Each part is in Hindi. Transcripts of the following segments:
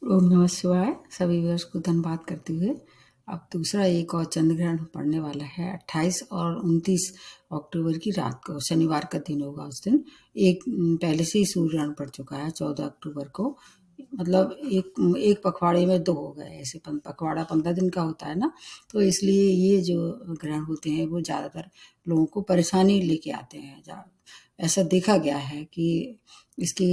ओम नमः शिवाय। सभी व्यूअर्स को धन्यवाद करते हुए अब दूसरा एक और चंद्र ग्रहण पड़ने वाला है 28 और 29 अक्टूबर की रात को। शनिवार का दिन होगा उस दिन। एक पहले से ही सूर्य ग्रहण पड़ चुका है 14 अक्टूबर को। मतलब एक पखवाड़े में दो हो गए। ऐसे पखवाड़ा 15 दिन का होता है ना, तो इसलिए ये जो ग्रहण होते हैं वो ज़्यादातर लोगों को परेशानी लेके आते हैं। ऐसा देखा गया है कि इसकी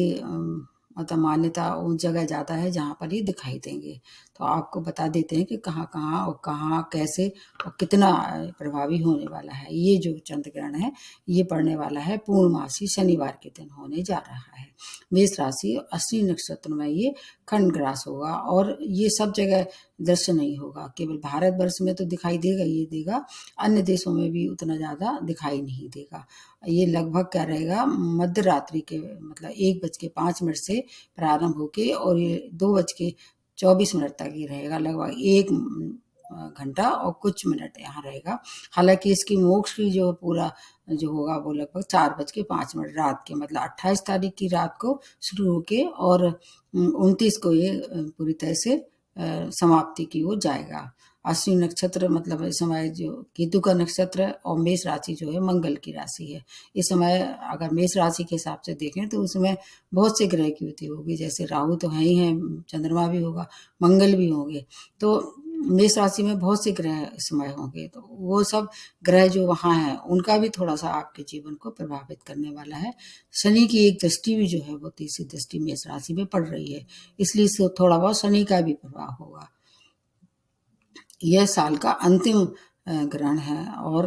मतलब मान्यता उन जगह ज़्यादा है जहाँ पर ये दिखाई देंगे। तो आपको बता देते हैं कि कहाँ-कहाँ और कहाँ कैसे और कितना प्रभावी होने वाला है। ये जो चंद्र ग्रहण है ये पड़ने वाला है पूर्णमासी शनिवार के दिन होने जा रहा है। मेष राशि और अश्विनी नक्षत्र में ये खंड ग्रास होगा और ये सब जगह दृश्य नहीं होगा। केवल भारतवर्ष में तो दिखाई देगा ये देगा, अन्य देशों में भी उतना ज़्यादा दिखाई नहीं देगा। ये लगभग क्या रहेगा, मध्य रात्रि के मतलब 1:05 से प्रारंभ होके और ये 2:24 तक ही रहेगा। लगभग 1 घंटा और कुछ मिनट यहाँ रहेगा। हालांकि इसकी मोक्ष की जो पूरा जो होगा वो लगभग 4:05 रात के, मतलब 28 तारीख की रात को शुरू होके और 29 को ये पूरी तरह से समाप्ति की ओर जाएगा। अश्विनी नक्षत्र मतलब इस समय जो केतु का नक्षत्र है और मेष राशि जो है मंगल की राशि है। इस समय अगर मेष राशि के हिसाब से देखें तो उसमें बहुत से ग्रह की युति होगी। जैसे राहु तो है ही है, चंद्रमा भी होगा, मंगल भी होंगे। तो मेष राशि में बहुत से ग्रह इस समय होंगे। तो वो सब ग्रह जो वहाँ हैं उनका भी थोड़ा सा आपके जीवन को प्रभावित करने वाला है। शनि की एक दृष्टि भी जो है वो तीसरी दृष्टि मेष राशि में पड़ रही है, इसलिए थोड़ा बहुत शनि का भी प्रभाव होगा। यह साल का अंतिम ग्रहण है और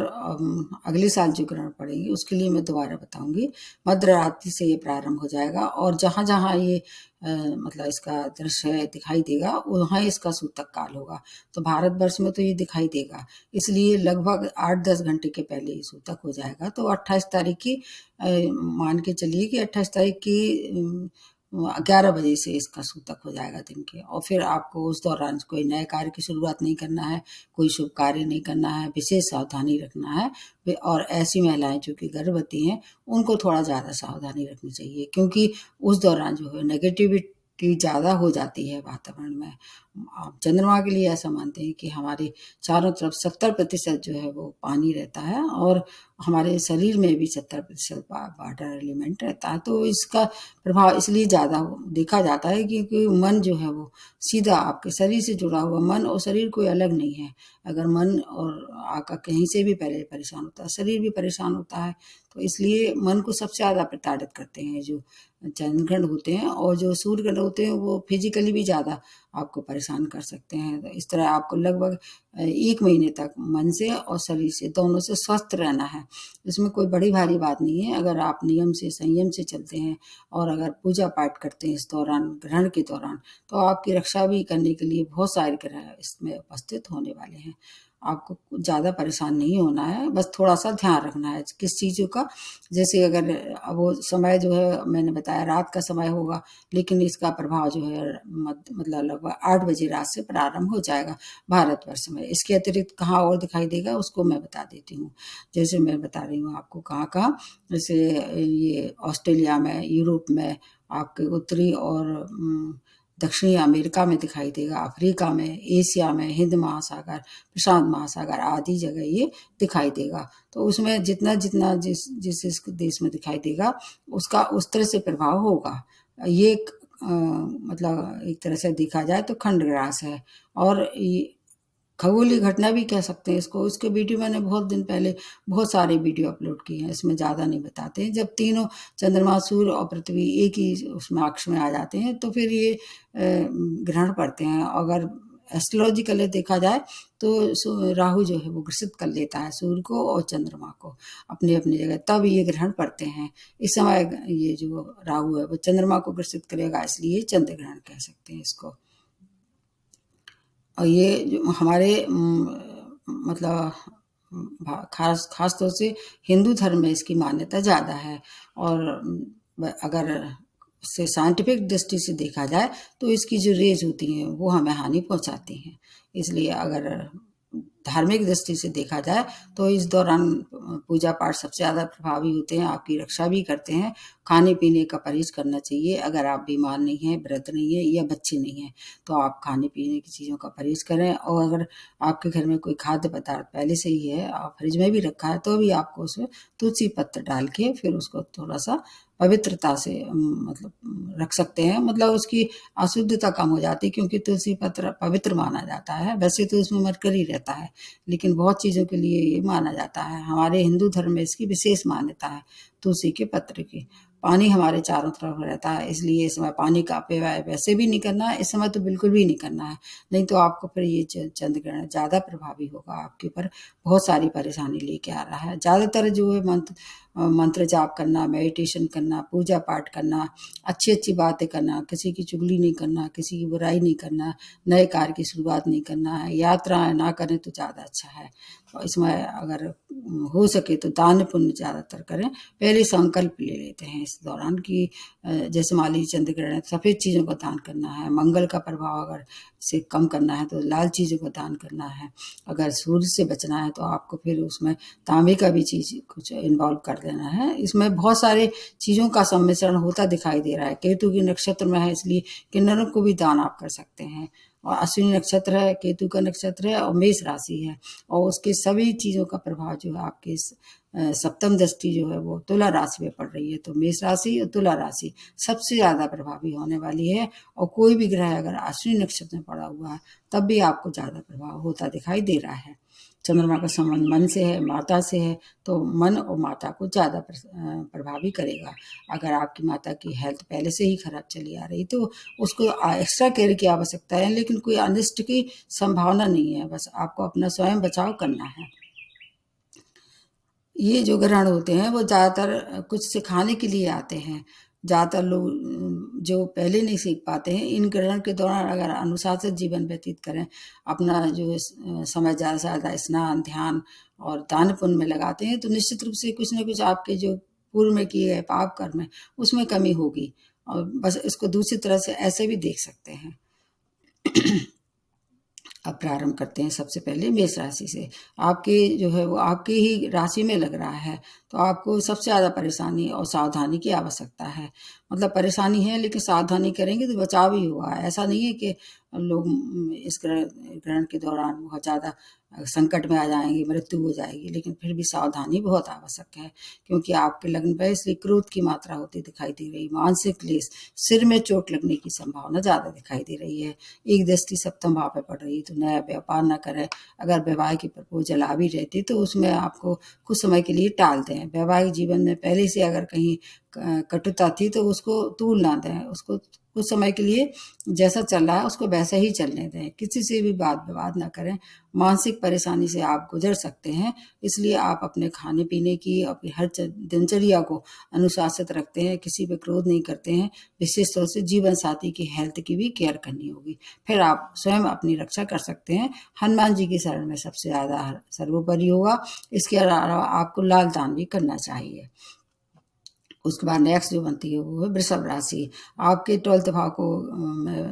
अगले साल जो ग्रहण पड़ेगी उसके लिए मैं दोबारा बताऊंगी। मध्य रात्रि से ये प्रारंभ हो जाएगा और जहाँ जहाँ ये मतलब इसका दृश्य दिखाई देगा वहाँ इसका सूतक काल होगा। तो भारतवर्ष में तो ये दिखाई देगा, इसलिए लगभग 8-10 घंटे के पहले ये सूतक हो जाएगा। तो 28 तारीख की मान के चलिए कि 28 तारीख की 11 बजे से इसका सूतक हो जाएगा दिन के। और फिर आपको उस दौरान कोई नए कार्य की शुरुआत नहीं करना है, कोई शुभ कार्य नहीं करना है, विशेष सावधानी रखना है। और ऐसी महिलाएं जो कि गर्भवती हैं उनको थोड़ा ज़्यादा सावधानी रखनी चाहिए, क्योंकि उस दौरान जो है नेगेटिविटी ज़्यादा हो जाती है वातावरण में। आप चंद्रमा के लिए ऐसा मानते हैं कि हमारे चारों तरफ 70% जो है वो पानी रहता है और हमारे शरीर में भी 70% वाटर एलिमेंट रहता है। तो इसका प्रभाव इसलिए ज़्यादा देखा जाता है क्योंकि मन जो है वो सीधा आपके शरीर से जुड़ा हुआ, मन और शरीर कोई अलग नहीं है। अगर मन और आका कहीं से भी पहले परेशान होता है, शरीर भी परेशान होता है। तो इसलिए मन को सबसे ज़्यादा प्रताड़ित करते हैं जो चंद्र ग्रहण होते हैं, और जो सूर्य ग्रहण होते हैं वो फिजिकली भी ज़्यादा आपको परेशान कर सकते हैं। तो इस तरह आपको लगभग 1 महीने तक मन से और शरीर से दोनों से स्वस्थ रहना है। इसमें कोई बड़ी भारी बात नहीं है। अगर आप नियम से संयम से चलते हैं और अगर पूजा पाठ करते हैं इस दौरान, ग्रहण के दौरान, तो आपकी रक्षा भी करने के लिए बहुत सारे ग्रह इसमें उपस्थित होने वाले हैं। आपको ज़्यादा परेशान नहीं होना है, बस थोड़ा सा ध्यान रखना है किस चीज़ों का। जैसे अगर वो समय जो है मैंने बताया रात का समय होगा, लेकिन इसका प्रभाव जो है मतलब लगभग 8 बजे रात से प्रारंभ हो जाएगा भारतवर्ष में। इसके अतिरिक्त कहाँ और दिखाई देगा उसको मैं बता देती हूँ। जैसे मैं बता रही हूँ आपको कहाँ कहाँ, जैसे ये ऑस्ट्रेलिया में, यूरोप में, आपके उत्तरी और दक्षिणी अमेरिका में दिखाई देगा, अफ्रीका में, एशिया में, हिंद महासागर, प्रशांत महासागर आदि जगह ये दिखाई देगा। तो उसमें जितना जितना जिस जिस देश में दिखाई देगा उसका उस तरह से प्रभाव होगा। ये मतलब एक तरह से देखा जाए तो खंड ग्रास है और खगोलीय घटना भी कह सकते हैं इसको। इसके वीडियो मैंने बहुत दिन पहले बहुत सारे वीडियो अपलोड किए हैं, इसमें ज़्यादा नहीं बताते हैं। जब तीनों चंद्रमा, सूर्य और पृथ्वी एक ही उसमें अक्ष में आ जाते हैं तो फिर ये ग्रहण पड़ते हैं। अगर एस्ट्रोलॉजिकली देखा जाए तो राहु जो है वो ग्रसित कर लेता है सूर्य को और चंद्रमा को अपनी अपनी जगह, तब ये ग्रहण पड़ते हैं। इस समय ये जो राहु है वो चंद्रमा को ग्रसित करेगा, इसलिए चंद्र ग्रहण कह सकते हैं इसको। और ये जो हमारे मतलब खास तौर से हिंदू धर्म में इसकी मान्यता ज़्यादा है। और अगर से साइंटिफिक दृष्टि से देखा जाए तो इसकी जो रेज होती हैं वो हमें हानि पहुंचाती हैं। इसलिए अगर धार्मिक दृष्टि से देखा जाए तो इस दौरान पूजा पाठ सबसे ज़्यादा प्रभावी होते हैं, आपकी रक्षा भी करते हैं खाने पीने का परहेज करना चाहिए। अगर आप बीमार नहीं हैं, व्रत नहीं है या बच्चे नहीं हैं तो आप खाने पीने की चीज़ों का परहेज करें। और अगर आपके घर में कोई खाद्य पदार्थ पहले से ही है, आप फ्रिज में भी रखा है, तो भी आपको उसमें तुलसी पत्र डाल के फिर उसको थोड़ा सा पवित्रता से मतलब रख सकते हैं। मतलब उसकी अशुद्धता कम हो जाती है, क्योंकि तुलसी पत्र पवित्र माना जाता है। वैसे तो उसमें मरकरी रहता है, लेकिन बहुत चीज़ों के लिए ये माना जाता है। हमारे हिंदू धर्म में इसकी विशेष मान्यता है तुलसी के पत्र की। पानी हमारे चारों तरफ रहता है, इसलिए इस समय पानी का अपव्यय वैसे भी नहीं करना है, इस समय तो बिल्कुल भी नहीं करना है। नहीं तो आपको फिर ये चंद्र ग्रहण ज़्यादा प्रभावी होगा, आपके ऊपर बहुत सारी परेशानी लेके आ रहा है। ज़्यादातर जो है मंत्र जाप करना, मेडिटेशन करना, पूजा पाठ करना, अच्छी अच्छी बातें करना, किसी की चुगली नहीं करना, किसी की बुराई नहीं करना, नए कार्य की शुरुआत नहीं करना है, यात्राएं ना करें तो ज़्यादा अच्छा है। और इसमें अगर हो सके तो दान पुण्य ज़्यादातर करें। पहले संकल्प ले लेते हैं इस दौरान कि जैसे मान लीजिए चंद्र ग्रहण है, सफ़ेद चीज़ों का दान करना है। मंगल का प्रभाव अगर से कम करना है तो लाल चीज़ों का दान करना है। अगर सूर्य से बचना है तो आपको फिर उसमें तांबे का भी चीज़ कुछ इन्वॉल्व कर देना है। इसमें बहुत सारे चीज़ों का सम्मिश्रण होता दिखाई दे रहा है। केतु के नक्षत्र में है, इसलिए किन्नरों को भी दान आप कर सकते हैं। और अश्विनी नक्षत्र है, केतु का नक्षत्र है और मेष राशि है, और उसके सभी चीज़ों का प्रभाव जो है आपके सप्तम दृष्टि जो है वो तुला राशि में पड़ रही है। तो मेष राशि और तुला राशि सबसे ज़्यादा प्रभावी होने वाली है। और कोई भी ग्रह अगर अश्विनी नक्षत्र में पड़ा हुआ है तब भी आपको ज़्यादा प्रभाव होता दिखाई दे रहा है। चंद्रमा का संबंध मन से है, माता से है, तो मन और माता को ज़्यादा प्रभावी करेगा। अगर आपकी माता की हेल्थ पहले से ही खराब चली आ रही तो उसको एक्स्ट्रा केयर की आवश्यकता है, लेकिन कोई अनिष्ट की संभावना नहीं है। बस आपको अपना स्वयं बचाव करना है। ये जो ग्रहण होते हैं वो ज़्यादातर कुछ सिखाने के लिए आते हैं। ज़्यादातर लोग जो पहले नहीं सीख पाते हैं, इन ग्रहण के दौरान अगर अनुशासित जीवन व्यतीत करें, अपना जो समय ज़्यादा से ज़्यादा स्नान, ध्यान और दान पुण्य में लगाते हैं, तो निश्चित रूप से कुछ न कुछ आपके जो पूर्व में किए गए पाप कर्म है उसमें कमी होगी। और बस इसको दूसरी तरह से ऐसे भी देख सकते हैं। अब प्रारंभ करते हैं सबसे पहले मेष राशि से। आपके जो है वो आपकी ही राशि में लग रहा है, तो आपको सबसे ज़्यादा परेशानी और सावधानी की आवश्यकता है। मतलब परेशानी है, लेकिन सावधानी करेंगे तो बचाव ही होगा। ऐसा नहीं है कि लोग इस ग्रहण के दौरान बहुत ज़्यादा संकट में आ जाएंगे, मृत्यु हो जाएगी, लेकिन फिर भी सावधानी बहुत आवश्यक है। क्योंकि आपके लग्न पर इसलिए क्रोध की मात्रा होती दिखाई दे रही, मानसिक क्लेश, सिर में चोट लगने की संभावना ज़्यादा दिखाई दे रही है। एक दृष्टि सप्तम भाव पे पड़ रही है, तो नया व्यापार न करें। अगर वैवाहिक की प्रपोजल आ भी रहती तो उसमें आपको कुछ समय के लिए टाल दें। वैवाहिक जीवन में पहले से अगर कहीं कटुता थी तो उसको तूल ना दें, उसको कुछ समय के लिए जैसा चल रहा है उसको वैसा ही चलने दें। किसी से भी वाद विवाद ना करें। मानसिक परेशानी से आप गुजर सकते हैं, इसलिए आप अपने खाने पीने की, अपनी हर दिनचर्या को अनुशासित रखते हैं, किसी पे क्रोध नहीं करते हैं। विशेष तौर से जीवन साथी की हेल्थ की भी केयर करनी होगी, फिर आप स्वयं अपनी रक्षा कर सकते हैं। हनुमान जी की शरण में सबसे ज़्यादा सर्वोपरि होगा। इसके अलावा आपको लाल दान भी करना चाहिए। उसके बाद नेक्स्ट जो बनती है वो है वृषभ राशि। आपके 12th भाव को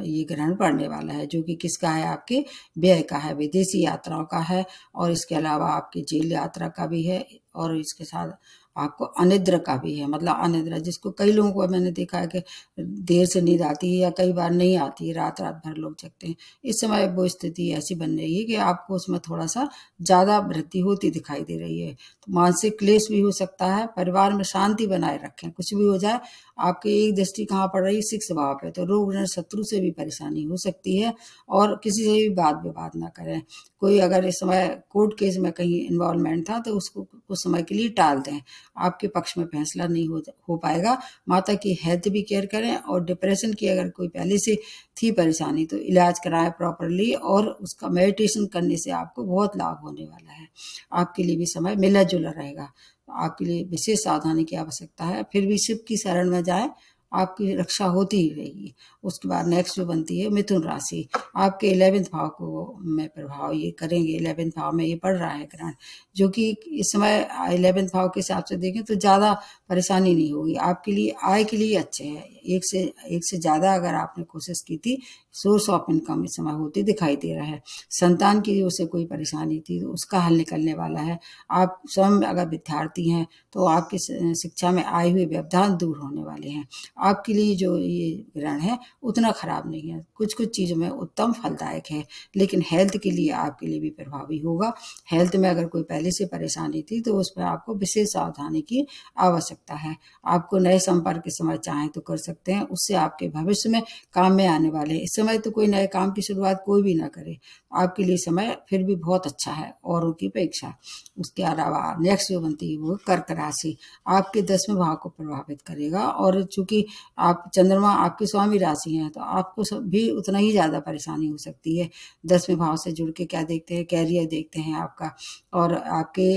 ये ग्रहण पड़ने वाला है, जो कि किसका है, आपके व्यय का है, विदेशी यात्राओं का है, और इसके अलावा आपकी जेल यात्रा का भी है, और इसके साथ आपको अनिद्रा का भी है। मतलब अनिद्रा, जिसको कई लोगों को मैंने देखा है कि देर से नींद आती है या कई बार नहीं आती है, रात रात भर लोग जगते हैं। इस समय वो स्थिति ऐसी बन रही है कि आपको उसमें थोड़ा सा ज़्यादा वृद्धि होती दिखाई दे रही है। तो मानसिक क्लेश भी हो सकता है। परिवार में शांति बनाए रखें, कुछ भी हो जाए। आपकी एक दृष्टि कहाँ पड़ रही है, 6 भाव पे, तो रोग ऋण शत्रु से भी परेशानी हो सकती है। और किसी से भी वाद विवाद ना करें। कोई अगर इस समय कोर्ट केस में कहीं इन्वॉल्वमेंट था तो उसको कुछ समय के लिए टाल दें। आपके पक्ष में फैसला नहीं हो पाएगा। माता की हेल्थ भी केयर करें, और डिप्रेशन की अगर कोई पहले से थी परेशानी तो इलाज कराएं प्रॉपरली, और उसका मेडिटेशन करने से आपको बहुत लाभ होने वाला है। आपके लिए भी समय मिला जुला रहेगा। आपके लिए विशेष सावधानी की आवश्यकता है। फिर भी शिव की शरण में जाएं आपकी रक्षा होती ही रहेगी। उसके बाद नेक्स्ट जो बनती है मिथुन राशि, आपके 11वें भाव को में प्रभाव ये करेंगे। 11वें भाव में ये पड़ रहा है ग्रहण, जो कि इस समय 11वें भाव के हिसाब से देखें तो ज़्यादा परेशानी नहीं होगी आपके लिए, आय के लिए अच्छे हैं। एक से ज़्यादा अगर आपने कोशिश की थी, सोर्स ऑफ इनकम इस समय होती दिखाई दे रहा है। संतान की ओर से कोई परेशानी थी तो उसका हल निकलने वाला है। आप स्वयं अगर विद्यार्थी हैं तो आपकी शिक्षा में आए हुए व्यवधान दूर होने वाले हैं। आपके लिए जो ये ग्रहण है उतना खराब नहीं है, कुछ कुछ चीज़ों में उत्तम फलदायक है, लेकिन हेल्थ के लिए आपके लिए भी प्रभावी होगा। हेल्थ में अगर कोई पहले से परेशानी थी तो उस पर आपको विशेष सावधानी की आवश्यकता है। आपको नए संपर्क इस समय चाहें तो कर सकते हैं, उससे आपके भविष्य में काम में आने वाले हैं। इस समय तो कोई नए काम की शुरुआत कोई भी ना करे, आपके लिए समय फिर भी बहुत अच्छा है औरों की अपेक्षा। उसके अलावा नेक्स्ट जो बनती है वो कर्क राशि, आपके 10वें भाव को प्रभावित करेगा, और चूंकि आप चंद्रमा आपकी स्वामी राशि हैं तो आपको भी उतना ही ज़्यादा परेशानी हो सकती है। 10वें भाव से जुड़ के क्या देखते हैं, कैरियर देखते हैं आपका, और आपके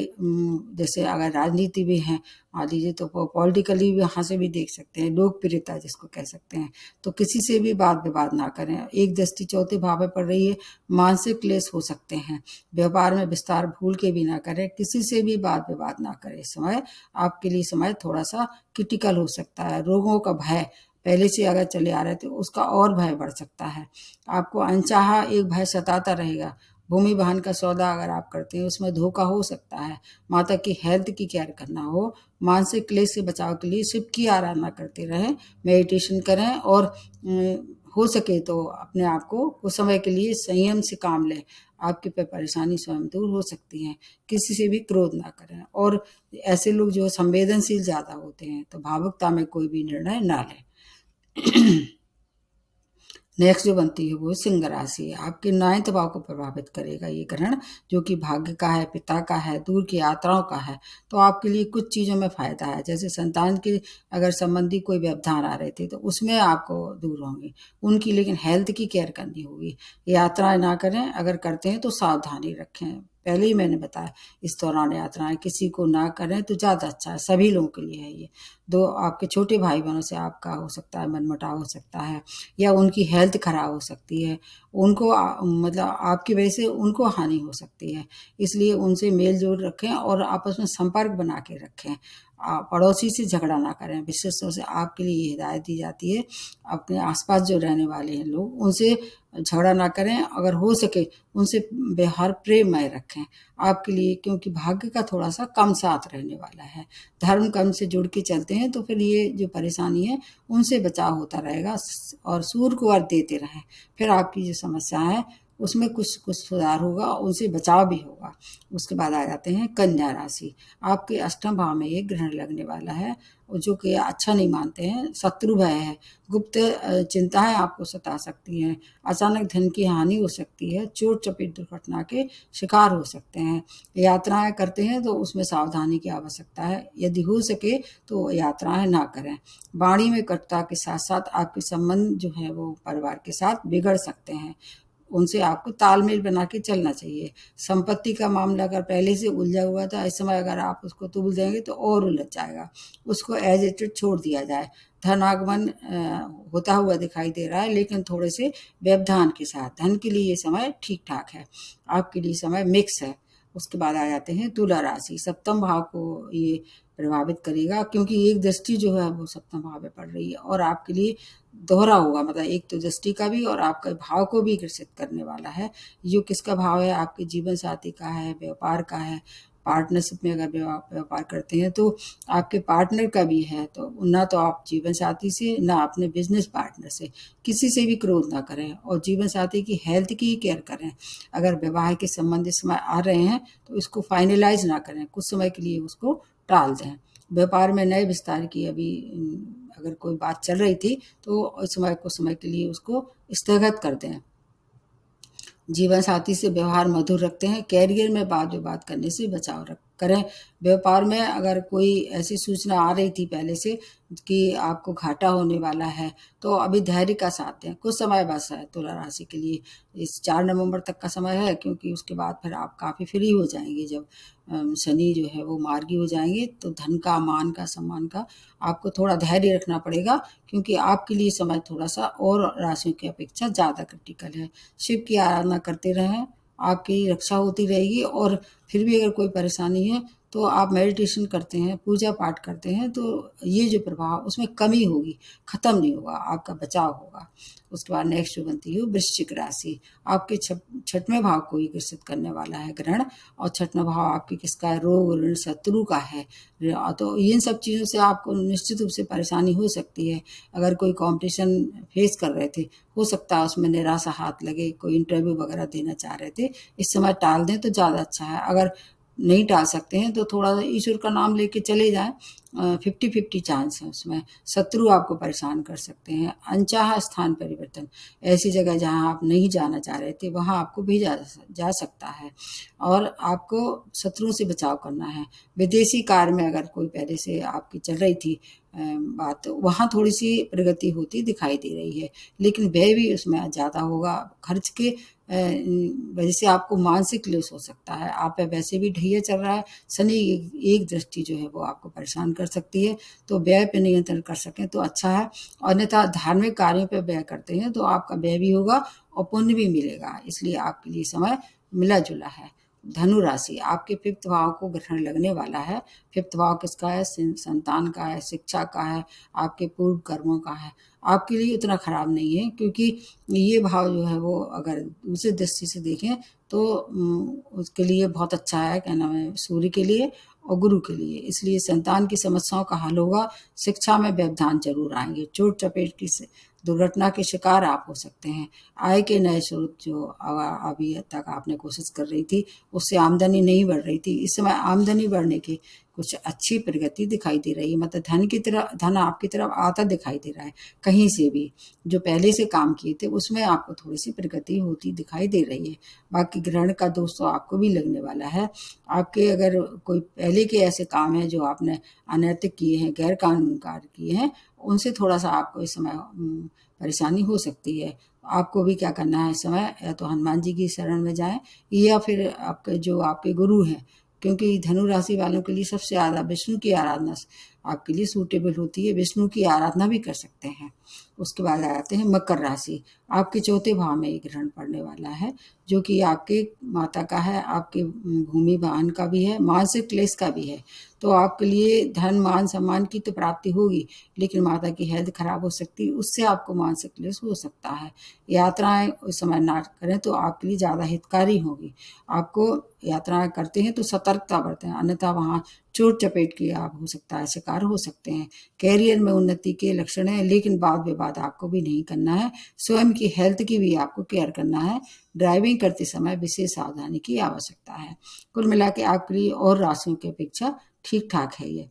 जैसे अगर राजनीति भी है मान लीजिए तो पॉलिटिकली यहाँ से भी देख सकते हैं, लोकप्रियता जिसको कह सकते हैं। तो किसी से भी वाद विवाद ना करें। एक दृष्टि चौथे भाव में पड़ रही है, मानसिक क्लेश हो सकते हैं। व्यापार में विस्तार भूल के भी ना करें, किसी से भी वाद विवाद ना करें। समय आपके लिए समय थोड़ा सा क्रिटिकल हो सकता है। रोगों का भय पहले से अगर चले आ रहे थे उसका और भय बढ़ सकता है। आपको अनचाहा एक भय सताता रहेगा। भूमि वाहन का सौदा अगर आप करते हैं उसमें धोखा हो सकता है। माता की हेल्थ की केयर करना हो। मानसिक क्लेश से बचाव के लिए शिव की आराधना करते रहें, मेडिटेशन करें, और हो सके तो अपने आप को कुछ समय के लिए संयम से काम लें। आपकी परेशानी स्वयं दूर हो सकती है। किसी से भी क्रोध ना करें, और ऐसे लोग जो संवेदनशील ज़्यादा होते हैं तो भावुकता में कोई भी निर्णय ना लें। नेक्स्ट जो बनती है वो सिंह राशि, आपके 9वें भाव को प्रभावित करेगा ये ग्रहण, जो कि भाग्य का है, पिता का है, दूर की यात्राओं का है। तो आपके लिए कुछ चीज़ों में फायदा है, जैसे संतान के अगर संबंधी कोई व्यवधान आ रहे थे तो उसमें आपको दूर होंगे उनकी, लेकिन हेल्थ की केयर करनी होगी। यात्राएं ना करें, अगर करते हैं तो सावधानी रखें। पहले ही मैंने बताया, इस दौरान यात्राएं किसी को ना करें तो ज़्यादा अच्छा है, सभी लोगों के लिए है ये। दो आपके छोटे भाई बहनों से आपका हो सकता है मनमुटाव हो सकता है, या उनकी हेल्थ खराब हो सकती है, उनको मतलब आपकी वजह से उनको हानि हो सकती है। इसलिए उनसे मेल जोल रखें और आपस में संपर्क बना के रखें। पड़ोसी से झगड़ा ना करें। विशेष तौर से आपके लिए ये हिदायत दी जाती है, अपने आसपास जो रहने वाले हैं लोग उनसे झगड़ा ना करें, अगर हो सके उनसे व्यवहार प्रेममय रखें आपके लिए, क्योंकि भाग्य का थोड़ा सा कम साथ रहने वाला है। धर्म कर्म से जुड़ के चलते हैं तो फिर ये जो परेशानी है उनसे बचाव होता रहेगा, और सूर्य को अर्घ देते रहें, फिर आपकी जो समस्या है उसमें कुछ कुछ सुधार होगा, उनसे बचाव भी होगा। उसके बाद आ जाते हैं कन्या राशि, आपके 8वें भाव में ये ग्रहण लगने वाला है, जो कि अच्छा नहीं मानते हैं। शत्रु भय है, गुप्त चिंताएं आपको सता सकती हैं, अचानक धन की हानि हो सकती है, चोट चपेट दुर्घटना के शिकार हो सकते हैं। यात्राएं करते हैं तो उसमें सावधानी की आवश्यकता है, यदि हो सके तो यात्राएं ना करें। वाणी में कटुता के साथ साथ आपके संबंध जो है वो परिवार के साथ बिगड़ सकते हैं, उनसे आपको तालमेल बना के चलना चाहिए। संपत्ति का मामला अगर पहले से उलझा हुआ था, इस समय अगर आप उसको तुल देंगे तो और उलझ जाएगा, उसको एज इट इज छोड़ दिया जाए। धन आगमन होता हुआ दिखाई दे रहा है, लेकिन थोड़े से व्यवधान के साथ। धन के लिए ये समय ठीक ठाक है, आपके लिए समय मिक्स है। उसके बाद आ जाते हैं तुला राशि, 7वें भाव को ये प्रभावित करेगा, क्योंकि एक दृष्टि जो है वो 7वें भाव में पड़ रही है, और आपके लिए दोहरा होगा, मतलब एक तो दृष्टि का भी और आपका भाव को भी ग्रसित करने वाला है। जो किसका भाव है, आपके जीवन साथी का है, व्यापार का है। पार्टनरशिप में अगर व्यापार करते हैं तो आपके पार्टनर का भी है, तो ना तो आप जीवन साथी से ना अपने बिजनेस पार्टनर से किसी से भी क्रोध ना करें, और जीवन साथी की हेल्थ की ही केयर करें। अगर विवाह के संबंध इस समय आ रहे हैं तो इसको फाइनलाइज ना करें, कुछ समय के लिए उसको टाल दें। व्यापार में नए विस्तार की अभी अगर कोई बात चल रही थी तो इस समय कुछ समय के लिए उसको स्थगित कर दें। जीवन साथी से व्यवहार मधुर रखते हैं, कैरियर में वाद विवाद करने से बचाव करें। व्यापार में अगर कोई ऐसी सूचना आ रही थी पहले से कि आपको घाटा होने वाला है, तो अभी धैर्य का साथ दें। कुछ समय बस है तुला राशि के लिए, इस 4 नवंबर तक का समय है, क्योंकि उसके बाद फिर आप काफ़ी फ्री हो जाएंगे। जब शनि जो है वो मार्गी हो जाएंगे, तो धन का, मान का, सम्मान का आपको थोड़ा धैर्य रखना पड़ेगा, क्योंकि आपके लिए समय थोड़ा सा और राशियों की अपेक्षा ज़्यादा क्रिटिकल है। शिव की आराधना करते रहें, आपकी रक्षा होती रहेगी। और फिर भी अगर कोई परेशानी है तो आप मेडिटेशन करते हैं, पूजा पाठ करते हैं, तो ये जो प्रभाव उसमें कमी होगी, ख़त्म नहीं होगा, आपका बचाव होगा। उसके बाद नेक्स्ट जो बनती है वृश्चिक राशि, आपके 6वें भाव को ही ग्रसित करने वाला है ग्रहण। और 6वां भाव आपके किसका है? रोग, ऋण, शत्रु का है। तो इन सब चीज़ों से आपको निश्चित रूप से परेशानी हो सकती है। अगर कोई कंपटीशन फेस कर रहे थे, हो सकता है उसमें निराशा हाथ लगे, कोई इंटरव्यू वगैरह देना चाह रहे थे, इस समय टाल दें तो ज़्यादा अच्छा है। अगर नहीं टाल सकते हैं तो थोड़ा सा ईश्वर का नाम लेके चले जाएं। 50-50 चांस है उसमें। शत्रु आपको परेशान कर सकते हैं। अनचाहा स्थान परिवर्तन, ऐसी जगह जहां आप नहीं जाना चाह रहे थे वहां आपको भेजा जा सकता है, और आपको शत्रुओं से बचाव करना है। विदेशी कार्य में अगर कोई पहले से आपकी चल रही थी बात, तो वहाँ थोड़ी सी प्रगति होती दिखाई दे रही है, लेकिन व्यय भी उसमें ज़्यादा होगा। खर्च के वजह से आपको मानसिक क्लेश हो सकता है। आप पे वैसे भी ढैया चल रहा है, शनि एक दृष्टि जो है वो आपको परेशान कर सकती है, तो व्यय पे नियंत्रण कर सकें तो अच्छा है। अन्यथा धार्मिक कार्यों पे व्यय करते हैं तो आपका व्यय भी होगा और पुण्य भी मिलेगा, इसलिए आपके लिए समय मिला जुला है। धनु राशि, आपके 5th भाव को ग्रहण लगने वाला है। 5th भाव किसका है? संतान का है, शिक्षा का है, आपके पूर्व कर्मों का है। आपके लिए उतना खराब नहीं है, क्योंकि ये भाव जो है वो अगर दूसरी दृष्टि से देखें तो उसके लिए बहुत अच्छा है, क्या नाम है, सूर्य के लिए और गुरु के लिए। इसलिए संतान की समस्याओं का हल होगा। शिक्षा में व्यवधान जरूर आएंगे। चोट चपेट की दुर्घटना के शिकार आप हो सकते हैं। आय के नए स्रोत जो अभी तक आपने कोशिश कर रही थी, उससे आमदनी नहीं बढ़ रही थी, इस समय आमदनी बढ़ने की कुछ अच्छी प्रगति दिखाई दे रही है। मतलब धन आपकी तरफ आता दिखाई दे रहा है कहीं से भी। जो पहले से काम किए थे उसमें आपको थोड़ी सी प्रगति होती दिखाई दे रही है। बाकी ग्रहण का दोष तो आपको भी लगने वाला है। आपके अगर कोई पहले के ऐसे काम हैं जो आपने अनैतिक किए हैं, गैर कानूनी कार्य किए हैं, उनसे थोड़ा सा आपको इस समय परेशानी हो सकती है। आपको भी क्या करना है इस समय? या तो हनुमान जी की शरण में जाएं, या फिर आपके गुरु हैं, क्योंकि धनु राशि वालों के लिए सबसे ज़्यादा विष्णु की आराधना आपके लिए सूटेबल होती है। विष्णु की आराधना भी कर सकते हैं। उसके बाद आ जाते हैं मकर राशि, आपके 4थे भाव में एक ग्रहण पड़ने वाला है, जो कि आपके माता का है, आपके भूमि वाहन का भी है, मानसिक क्लेश का भी है। तो आपके लिए धन, मान, सम्मान की तो प्राप्ति होगी, लेकिन माता की हेल्थ खराब हो सकती है, उससे आपको मानसिक क्लेश हो सकता है। यात्राएं उस समय ना करें तो आपके लिए ज़्यादा हितकारी होगी। आपको यात्राएं करते हैं तो सतर्कता बरतें, अन्यथा वहाँ चोट चपेट के आप हो सकता है शिकार हो सकते हैं। कैरियर में उन्नति के लक्षण हैं, लेकिन वाद विवाद आपको भी नहीं करना है। स्वयं की हेल्थ की भी आपको केयर करना है। ड्राइविंग करते समय विशेष सावधानी की आवश्यकता है। कुल मिला के आपके लिए और राशियों की अपेक्षा ठीक ठाक है ये।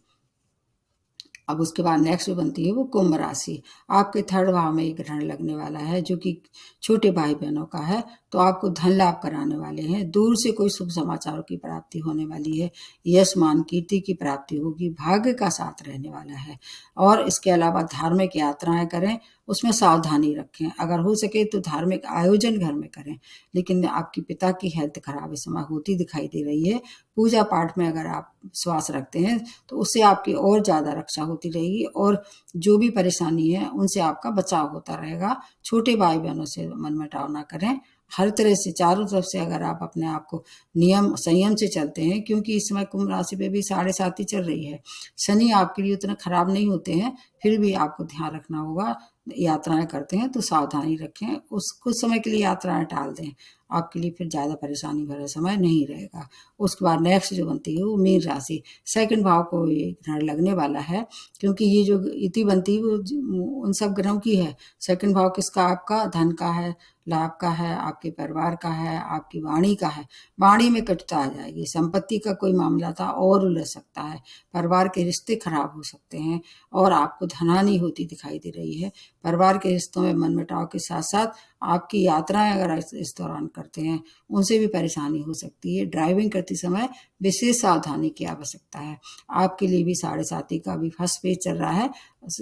अब उसके बाद नेक्स्ट जो बनती है वो कुंभ राशि, आपके 3rd भाव में एक ग्रहण लगने वाला है, जो कि छोटे भाई बहनों का है। तो आपको धन लाभ कराने वाले हैं। दूर से कोई शुभ समाचारों की प्राप्ति होने वाली है। यश, मान, कीर्ति की प्राप्ति होगी। भाग्य का साथ रहने वाला है। और इसके अलावा धार्मिक यात्राएं करें, उसमें सावधानी रखें। अगर हो सके तो धार्मिक आयोजन घर में करें, लेकिन आपके पिता की हेल्थ खराब इस समय होती दिखाई दे रही है। पूजा पाठ में अगर आप विश्वास रखते हैं तो उससे आपकी और ज़्यादा रक्षा होती रहेगी, और जो भी परेशानी है उनसे आपका बचाव होता रहेगा। छोटे भाई बहनों से मनमुटाव ना करें। हर तरह से, चारों तरफ से अगर आप अपने आप को नियम संयम से चलते हैं, क्योंकि इस समय कुंभ राशि पे भी 7.5 ही चल रही है। शनि आपके लिए उतना खराब नहीं होते हैं, फिर भी आपको ध्यान रखना होगा। यात्राएं करते हैं तो सावधानी रखें। उस कुछ समय के लिए यात्राएं टाल दें, आपके लिए फिर ज़्यादा परेशानी भरा समय नहीं रहेगा। उसके बाद नेक्स्ट जो बनती है वो मीन राशि, 2nd भाव को ये ग्रहण लगने वाला है, क्योंकि ये जो इति बनती है वो उन सब ग्रहों की है। 2nd भाव किसका? आपका धन का है, लाभ का है, आपके परिवार का है, आपकी वाणी का है। वाणी में कटुता आ जाएगी। संपत्ति का कोई मामला था और उलझ सकता है। परिवार के रिश्ते खराब हो सकते हैं, और आपको धनहानि होती दिखाई दे रही है। परिवार के रिश्तों में मनमुटाव के साथ साथ आपकी यात्राएं अगर इस दौरान करते हैं उनसे भी परेशानी हो सकती है। ड्राइविंग करते समय विशेष सावधानी की आवश्यकता है। आपके लिए भी साढ़े साथी का भी फर्स्ट पेज चल रहा है।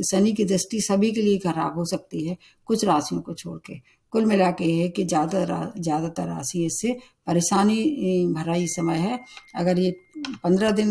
शनि की दृष्टि सभी के लिए खराब हो सकती है, कुछ राशियों को छोड़ के। कुल मिला के ये है कि ज़्यादातर राशि इससे परेशानी भरा ही समय है। अगर ये 15 दिन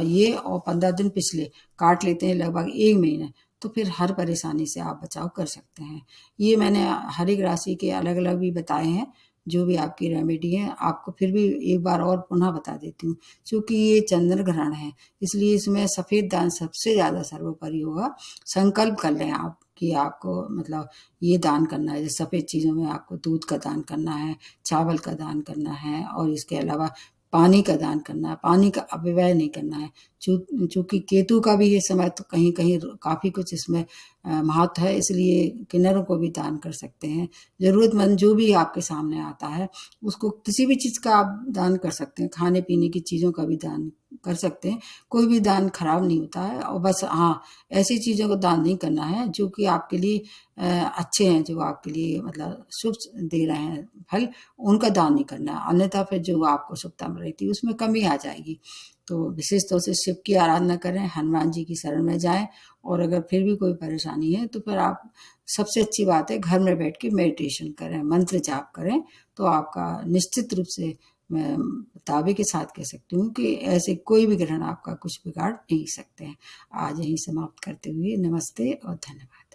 ये और 15 दिन पिछले काट लेते हैं, लगभग 1 महीने, तो फिर हर परेशानी से आप बचाव कर सकते हैं। ये मैंने हर एक राशि के अलग अलग भी बताए हैं, जो भी आपकी रेमेडी है। आपको फिर भी एक बार और पुनः बता देती हूँ। चूँकि ये चंद्र ग्रहण है, इसलिए इसमें सफ़ेद दान सबसे ज़्यादा सर्वोपरि होगा। संकल्प कर लें आप कि आपको मतलब ये दान करना है। जैसे सफ़ेद चीज़ों में आपको दूध का दान करना है, चावल का दान करना है, और इसके अलावा पानी का दान करना है। पानी का अपव्यय नहीं करना है। चूँकि केतु का भी ये समय तो कहीं कहीं काफ़ी कुछ इसमें महत्व है, इसलिए किन्नरों को भी दान कर सकते हैं। ज़रूरतमंद जो भी आपके सामने आता है उसको किसी भी चीज़ का आप दान कर सकते हैं। खाने पीने की चीज़ों का भी दान कर सकते हैं। कोई भी दान खराब नहीं होता है। और बस हाँ, ऐसी चीज़ों को दान नहीं करना है जो कि आपके लिए अच्छे हैं, जो आपके लिए मतलब शुभ दे रहे हैं फल, उनका दान नहीं करना है। अन्यथा फिर जो आपको शुभता मिल रही थी उसमें कमी आ जाएगी। तो विशेष तौर से शिव की आराधना करें, हनुमान जी की शरण में जाएं। और अगर फिर भी कोई परेशानी है तो फिर आप, सबसे अच्छी बात है, घर में बैठ के मेडिटेशन करें, मंत्र जाप करें। तो आपका निश्चित रूप से मैं दावे के साथ कह सकती हूँ कि ऐसे कोई भी ग्रहण आपका कुछ बिगाड़ नहीं सकते हैं। आज यहीं समाप्त करते हुए नमस्ते और धन्यवाद।